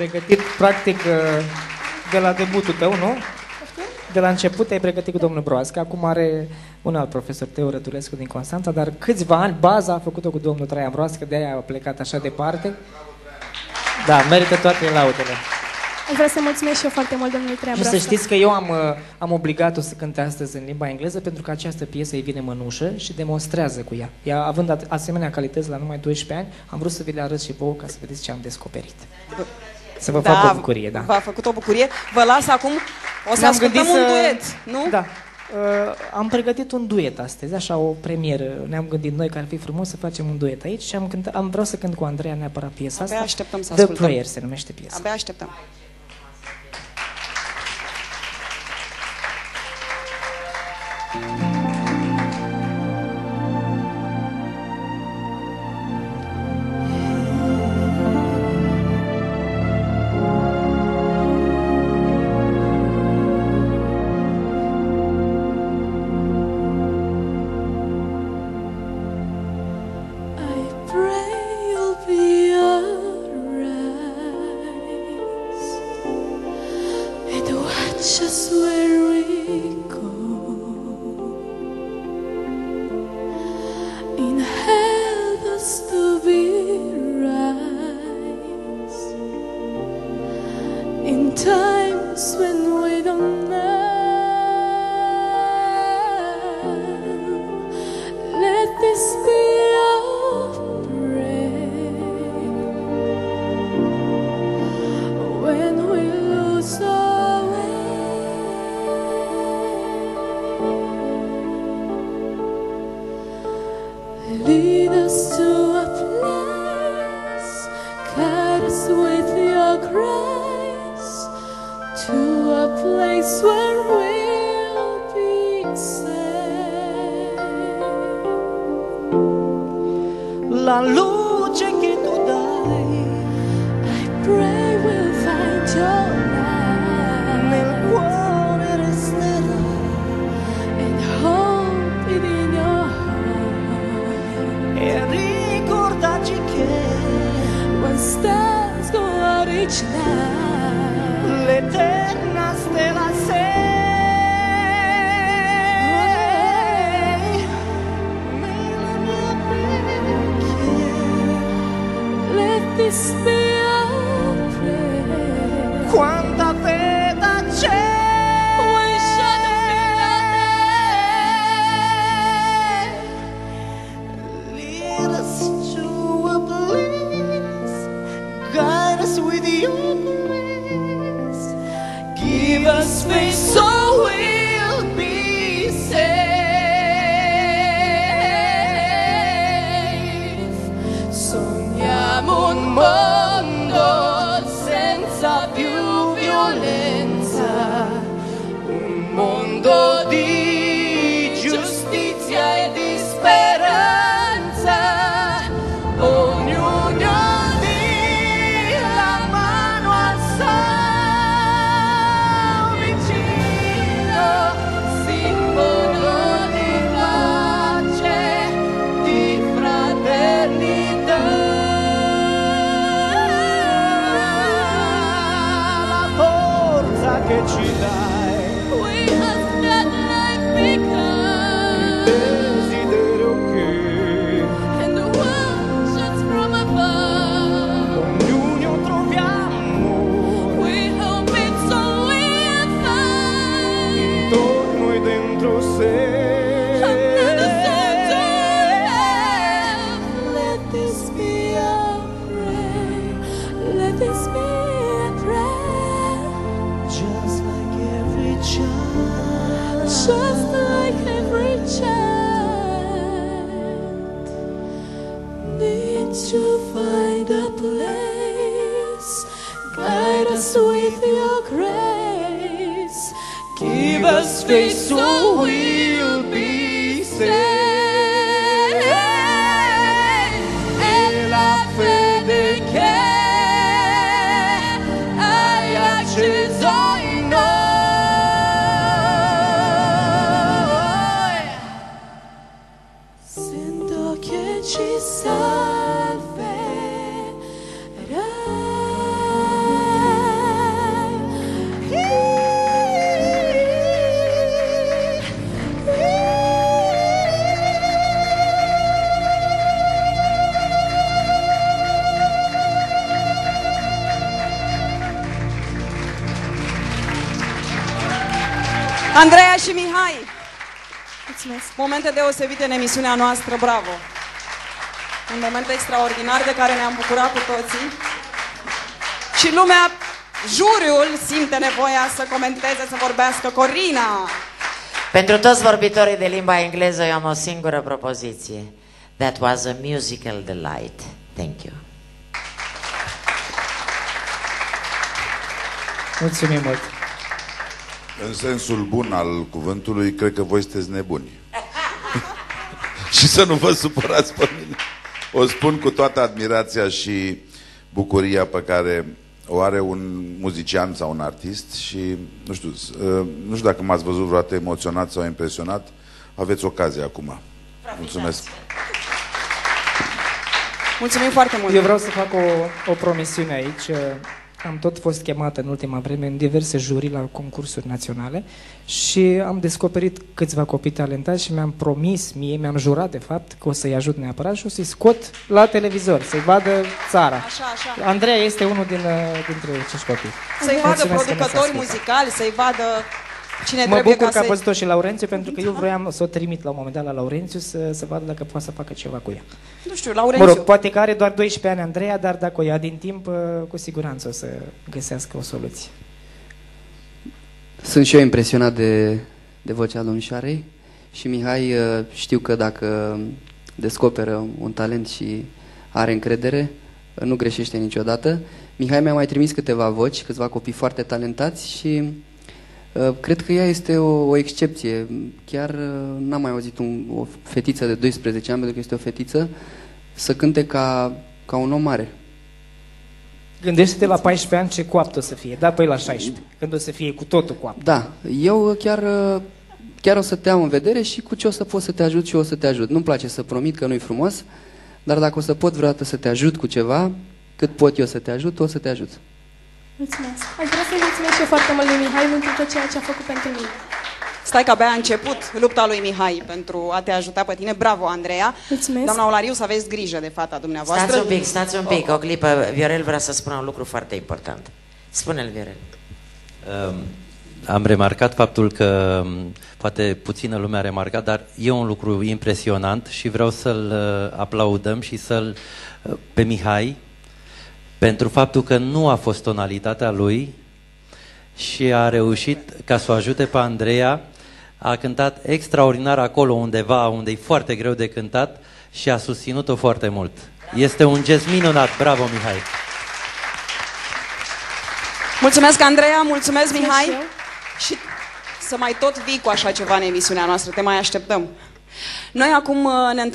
Pregătit, practic, de la debutul tău, nu? De la început te-ai pregătit cu domnul Broască, acum are un alt profesor, Teo Rădulescu din Constanța, dar câțiva ani, baza a făcut-o cu domnul Traian Broască, de-aia a plecat așa departe. Da, merită toate laudele. Vreau să mulțumesc și eu foarte mult domnului Traian Broască. Și să știți că eu am obligat-o să cânte astăzi în limba engleză pentru că această piesă îi vine mănușă și demonstrează cu ea. Ea, având asemenea calități la numai 12 ani, am vrut să vi le arăt și vouă ca să vedeți ce am descoperit. Să vă fac o bucurie, da. V-a făcut o bucurie. Vă las acum, o să ascultăm un duet, nu? Da. Am pregătit un duet astăzi, așa o premieră. Ne-am gândit noi că ar fi frumos să facem un duet aici și vreau să cânt cu Andreea neapărat piesa asta. Abia așteptăm să ascultăm. The Prayer se numește piesa. Abia așteptăm. Just where we go and help us to be right in times when we don't know. Let this be our prayer when we lose our way. Lead us to a place, guide us with your grace, to a place where we'll be safe. La luce che tu dai, I pray we'll find your light, nel cuore resterà, and hope it in your heart. e ricordaci che When stars go out each night, l'eterna stella sei. Nella mia preghiera, let this be our prayer. quanta vita c'è. We shall Lead us to a place, guide us with your grace, give us faith so we'll be safe. Sogniamo un mondo senza più violenza, un mondo di giustizia e di speranza. Ognuno di la mano alza vicino, simbolo di pace, di fraternità. La forza che ci dai, We have got life become, desiderio che and the world shines from above. ognuno troviamo We hope it's all we'll find. intorno e dentro sé. Another soul to have. Let this be our prayer. Let this be a prayer. Just like every child, Just like every child needs to find a place, guide us with your grace, give us faith so we'll be safe. E la fede che hai acceso in noi, sento che ci salverà. Andreea și Mihai. Mulțumesc. Momente deosebite în emisiunea noastră, bravo. Un moment extraordinar de care ne-am bucurat cu toții. Și lumea, juriul, simte nevoia să comenteze, să vorbească. Corina! Pentru toți vorbitorii de limba engleză, eu am o singură propoziție. That was a musical delight. Thank you. Mulțumim mult. În sensul bun al cuvântului, cred că voi sunteți nebuni. Și să nu vă supărați pe mine. O spun cu toată admirația și bucuria pe care o are un muzician sau un artist și nu știu dacă m-ați văzut vreodată emoționat sau impresionat, aveți ocazia acum. Mulțumesc. Mulțumim foarte mult. Eu vreau să fac o promisiune aici. Am tot fost chemat în ultima vreme în diverse jurii la concursuri naționale și am descoperit câțiva copii talentați și mi-am promis mi-am jurat de fapt că o să-i ajut neapărat și o să-i scot la televizor, să-i vadă țara. Așa. Andreea este unul dintre acești copii. Să-i vadă producători muzicali, să-i vadă cine mă trebuie bucur ca că a să-i... văzut-o și Laurențiu, pentru că eu vroiam să o trimit la un moment dat la Laurențiu să vadă dacă poate să facă ceva cu ea. Nu știu, Laurențiu. Mă rog, poate că are doar 12 ani Andreea, dar dacă o ia din timp, cu siguranță o să găsească o soluție. Sunt și eu impresionat de vocea domnișoarei și Mihai, știu că dacă descoperă un talent și are încredere, nu greșește niciodată. Mihai mi-a mai trimis câteva voci, câțiva copii foarte talentați și cred că ea este o excepție. Chiar n-am mai auzit o fetiță de 12 ani, pentru că este o fetiță, să cânte ca un om mare. Gândește-te la 14 ani ce coaptă o să fie, da, păi la 16, când o să fie cu totul coaptă. Da, eu chiar o să te am în vedere și cu ce o să pot să te ajut și o să te ajut. Nu-mi place să promit că nu-i frumos, dar dacă o să pot vreodată să te ajut cu ceva, cât pot eu să te ajut, o să te ajut. Mulțumesc. Aș vrea să-i mulțumesc și eu foarte mult lui Mihai pentru tot ceea ce a făcut pentru mine. Stai că abia a început lupta lui Mihai pentru a te ajuta pe tine. Bravo, Andreea. Mulțumesc. Doamna Olariu, să aveți grijă de fata dumneavoastră. Stați un pic, o clipă. Viorel vrea să spună un lucru foarte important. Spune-l, Viorel. Am remarcat faptul că poate puțină lume a remarcat, dar e un lucru impresionant și vreau să-l aplaudăm și pe Mihai pentru faptul că nu a fost tonalitatea lui și a reușit ca să o ajute pe Andreea. A cântat extraordinar acolo undeva, unde e foarte greu de cântat și a susținut-o foarte mult. Este un gest minunat. Bravo, Mihai! Mulțumesc, Andreea, mulțumesc, Mihai. Și să mai tot vii cu așa ceva în emisiunea noastră, te mai așteptăm. Noi acum ne întâlnim.